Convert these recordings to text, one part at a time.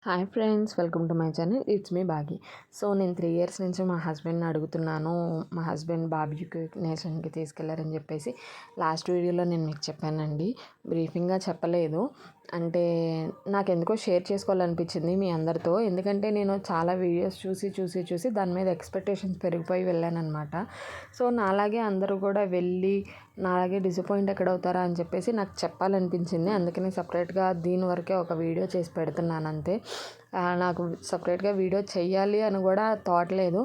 Hi friends, welcome to my channel. It's me Bagi. So నేను 3 years నుంచి మా హస్బెండ్ని అడుగుతున్నాను. మా హస్బెండ్ బార్బిక్యూ నేషన్కి తీసుకెళ్లారని చెప్పేసి లాస్ట్ వీడియోలో నేను మీకు చెప్పానండి. బ్రీఫింగ్గా చెప్పలేదు. అంటే నాకు ఎందుకో షేర్ చేసుకోవాలనిపించింది మీ అందరితో. ఎందుకంటే నేను చాలా వీడియోస్ చూసి దాని మీద ఎక్స్పెక్టేషన్స్ పెరిగిపోయి వెళ్ళానమాట. సో నాలాగే అందరూ కూడా వెళ్ళి నాలాగే డిసప్పాయింట్ ఎక్కడవుతారా అని చెప్పేసి నాకు చెప్పాలనిపించింది. అందుకని సపరేట్గా దీని వరకే ఒక వీడియో చేసి పెడుతున్నాను అంతే. నాకు సపరేట్గా వీడియో చెయ్యాలి అని కూడా థాట్ లేదు.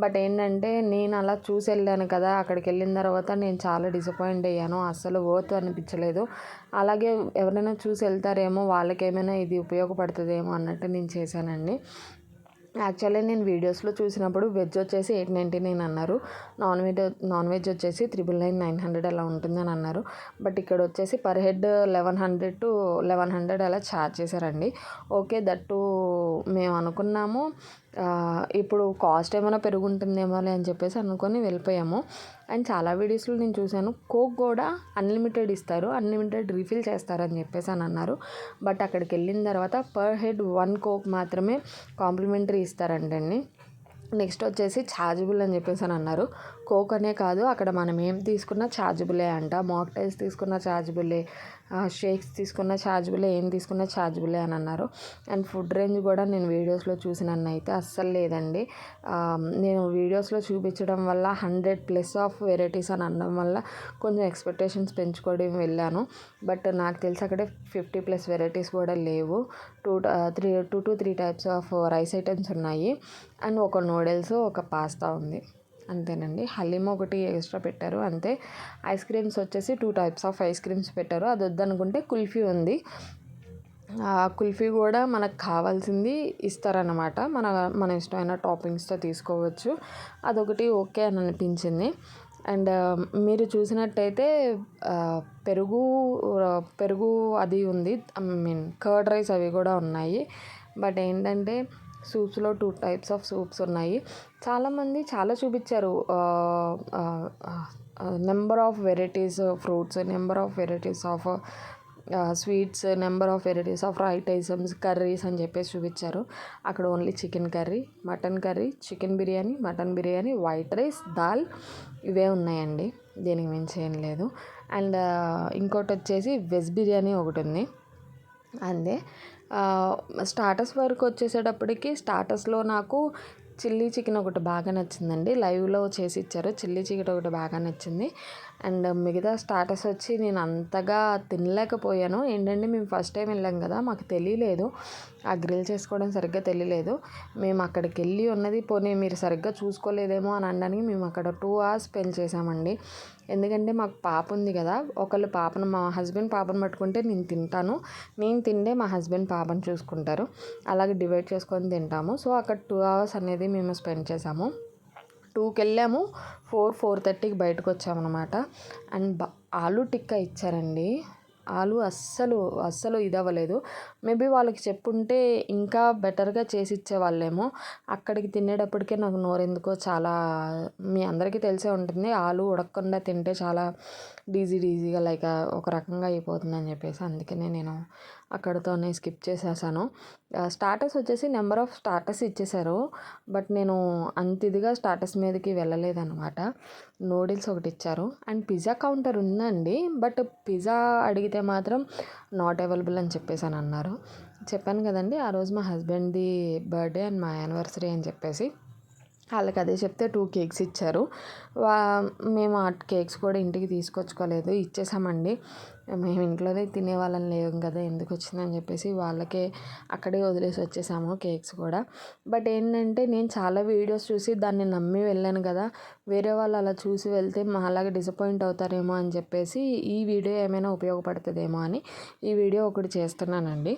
బట్ ఏంటంటే నేను అలా చూసి వెళ్ళాను కదా, అక్కడికి వెళ్ళిన తర్వాత నేను చాలా డిసప్పాయింట్ అయ్యాను. అస్సలు వర్త్ అనిపించలేదు. అలాగే ఎవరైనా చూసి వెళ్తారేమో, వాళ్ళకేమైనా ఇది ఉపయోగపడుతుందేమో అన్నట్టు నేను చేశానండి. యాక్చువల్లీ నేను వీడియోస్లో చూసినప్పుడు వెజ్ వచ్చేసి 899 అన్నారు, నాన్ వెజ్ వచ్చేసి 999, 900 అలా ఉంటుందని అన్నారు. బట్ ఇక్కడ వచ్చేసి పర్ హెడ్ 1100 to 1100 అలా ఛార్జ్ చేశారండి. ఓకే, దట్టు మేము అనుకున్నాము ఇప్పుడు కాస్ట్ ఏమైనా పెరుగుంటుందేమో అని చెప్పేసి అనుకొని వెళ్ళిపోయాము. అండ్ చాలా వీడియోస్లో నేను చూశాను, కోక్ కూడా అన్లిమిటెడ్ ఇస్తారు, అన్లిమిటెడ్ రీఫిల్ చేస్తారని చెప్పేసి అని అన్నారు. బట్ అక్కడికి వెళ్ళిన తర్వాత పర్ హెడ్ 1 కోక్ మాత్రమే కాంప్లిమెంటరీ ఇస్తారంటండి. నెక్స్ట్ వచ్చేసి ఛార్జబుల్ అని చెప్పేసి అని అన్నారు. కోక్ అనే కాదు, అక్కడ మనం ఏం తీసుకున్నా ఛార్జబులే అంట. మాక్టైల్స్ తీసుకున్న ఛార్జబులే, షేక్స్ తీసుకున్న ఛార్జబులే, ఏం తీసుకున్న ఛార్జబులే అని అన్నారు. అండ్ ఫుడ్ రేంజ్ కూడా నేను వీడియోస్లో చూసినన్నైతే అస్సలు లేదండి. నేను వీడియోస్లో చూపించడం వల్ల 100+ ఆఫ్ వెరైటీస్ అని అనడం వల్ల కొంచెం ఎక్స్పెక్టేషన్స్ పెంచుకోవడం వెళ్ళాను. బట్ నాకు తెలిసి అక్కడ 50+ వెరైటీస్ కూడా లేవు. 2 to 3 types of rice items ఉన్నాయి. అండ్ ఒక నూడిల్స్, ఒక పాస్తా ఉంది, అంతేనండి. హలీం ఒకటి ఎక్స్ట్రా పెట్టారు అంతే. ఐస్ క్రీమ్స్ వచ్చేసి 2 టైప్స్ ఆఫ్ ఐస్ క్రీమ్స్ పెట్టారు. అది వద్దనుకుంటే కుల్ఫీ ఉంది. కుల్ఫీ కూడా మనకు కావాల్సింది ఇస్తారన్నమాట. మన ఇష్టమైన టాపింగ్స్తో తీసుకోవచ్చు. అదొకటి ఓకే అని అనిపించింది. అండ్ మీరు చూసినట్టయితే పెరుగు పెరుగు అది ఉంది, కర్డ్ రైస్ అవి కూడా ఉన్నాయి. బట్ ఏంటంటే సూప్స్లో 2 టైప్స్ ఆఫ్ సూప్స్ ఉన్నాయి. చాలామంది చాలా చూపించారు, number of varieties fruits, number of varieties of sweets, number of varieties of right items, curries అని చెప్పేసి చూపించారు. అక్కడ only chicken curry, mutton curry, chicken biryani, mutton biryani, white rice, dal ఇవే ఉన్నాయండి. దీనికి మించి ఏం లేదు. అండ్ ఇంకోటి వచ్చేసి వెజ్ బిర్యానీ ఒకటి ఉంది అంతే. స్టార్టర్స్ వరకు వచ్చేసేటప్పటికి స్టార్టర్స్లో నాకు చిల్లీ చికెన్ ఒకటి బాగా నచ్చిందండి. లైవ్లో చేసి ఇచ్చారు. చిల్లీ చికెన్ ఒకటి బాగా నచ్చింది. అండ్ మిగతా స్టార్టర్స్ వచ్చి నేను అంతగా తినలేకపోయాను. ఏంటంటే మేము ఫస్ట్ టైం వెళ్ళాం కదా, మాకు తెలియలేదు, ఆ గ్రిల్ చేసుకోవడం సరిగ్గా తెలియలేదు. మేము అక్కడికి వెళ్ళి ఉన్నది పోనీ మీరు సరిగ్గా చూసుకోలేదేమో అని అనడానికి మేము అక్కడ 2 hours స్పెండ్ చేసామండి. ఎందుకంటే మాకు పాప ఉంది కదా, ఒకళ్ళు పాపను, మా హస్బెండ్ పాపను పట్టుకుంటే నేను తింటాను, నేను తింటే మా హస్బెండ్ పాపను చూసుకుంటారు, అలాగే డివైడ్ చేసుకొని తింటాము. సో అక్కడ 2 hours అనేది మేము స్పెండ్ చేసాము. 2కి వెళ్ళాము, 4-4:30కి బయటకు వచ్చామన్నమాట. అండ్ ఆలూ టిక్కా ఇచ్చారండి. ఆలు అస్సలు ఇది అవ్వలేదు. మేబీ వాళ్ళకి చెప్పుంటే ఇంకా బెటర్గా చేసి ఇచ్చేవాళ్ళేమో. అక్కడికి తినేటప్పటికే నాకు నోరెందుకో చాలా, మీ అందరికీ తెలిసే ఉంటుంది, ఆలు ఉడకకుండా తింటే చాలా డీజీగా లైక్ ఒక రకంగా అయిపోతుందని చెప్పేసి అందుకనే నేను అక్కడితోనే స్కిప్ చేసేసాను. స్టార్టర్స్ వచ్చేసి నెంబర్ ఆఫ్ స్టార్టర్స్ ఇచ్చేసారు. బట్ నేను అంత ఇదిగా స్టార్టర్స్ మీదకి వెళ్ళలేదన్నమాట. నూడిల్స్ ఒకటి ఇచ్చారు. అండ్ పిజ్జా కౌంటర్ ఉందండి, బట్ పిజ్జా అడిగితే మాత్రం నాట్ అవైలబుల్ అని చెప్పేసి అని అన్నారు. చెప్పాను కదండి, ఆ రోజు మా హస్బెండ్ది బర్త్డే అండ్ మా యానివర్సరీ అని చెప్పేసి. వాళ్ళకి అదే చెప్తే 2 కేక్స్ ఇచ్చారు. మేము ఆ కేక్స్ కూడా ఇంటికి తీసుకొచ్చుకోలేదు, ఇచ్చేసామండి. మేము ఇంట్లోనే తినేవాళ్ళం లేవు కదా, ఎందుకు వచ్చిందని చెప్పేసి వాళ్ళకే అక్కడే వదిలేసి వచ్చేసాము కేక్స్ కూడా. బట్ ఏంటంటే నేను చాలా వీడియోస్ చూసి దాన్ని నమ్మి వెళ్ళాను కదా, వేరే వాళ్ళు అలా చూసి వెళ్తే అలాగే డిసప్పాయింట్ అవుతారేమో అని చెప్పేసి ఈ వీడియో ఏమైనా ఉపయోగపడుతుందేమో అని ఈ వీడియో ఒకటి చేస్తున్నానండి.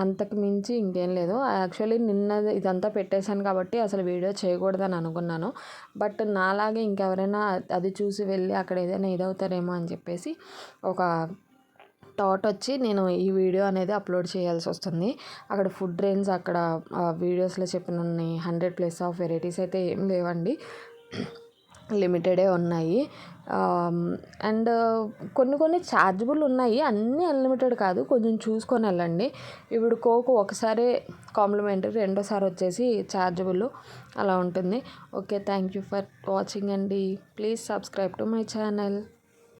అంతకు మించి ఇంకేం లేదు. యాక్చువల్లీ నిన్న ఇదంతా పెట్టేశాను కాబట్టి అసలు వీడియో చేయకూడదని అనుకున్నాను. బట్ నాలాగే ఇంకెవరైనా అది చూసి వెళ్ళి అక్కడ ఏదైనా ఇదవుతారేమో అని చెప్పేసి ఒక థాట్ వచ్చి నేను ఈ వీడియో అనేది అప్లోడ్ చేయాల్సి వస్తుంది. అక్కడ ఫుడ్ రేంజ్ అక్కడ వీడియోస్లో చెప్పిన 100+ ఆఫ్ వెరైటీస్ అయితే ఏం లేవండి. లిమిటెడే ఉన్నాయి. అండ్ కొన్ని ఛార్జబుల్ ఉన్నాయి, అన్నీ అన్లిమిటెడ్ కాదు, కొంచెం చూసుకొని వెళ్ళండి. ఇప్పుడు కోక్ ఒకసారే కాంప్లిమెంటరీ, రెండోసారి వచ్చేసి ఛార్జబుల్ అలా ఉంటుంది. Okay, thank you for watching అండి. Please subscribe to my channel.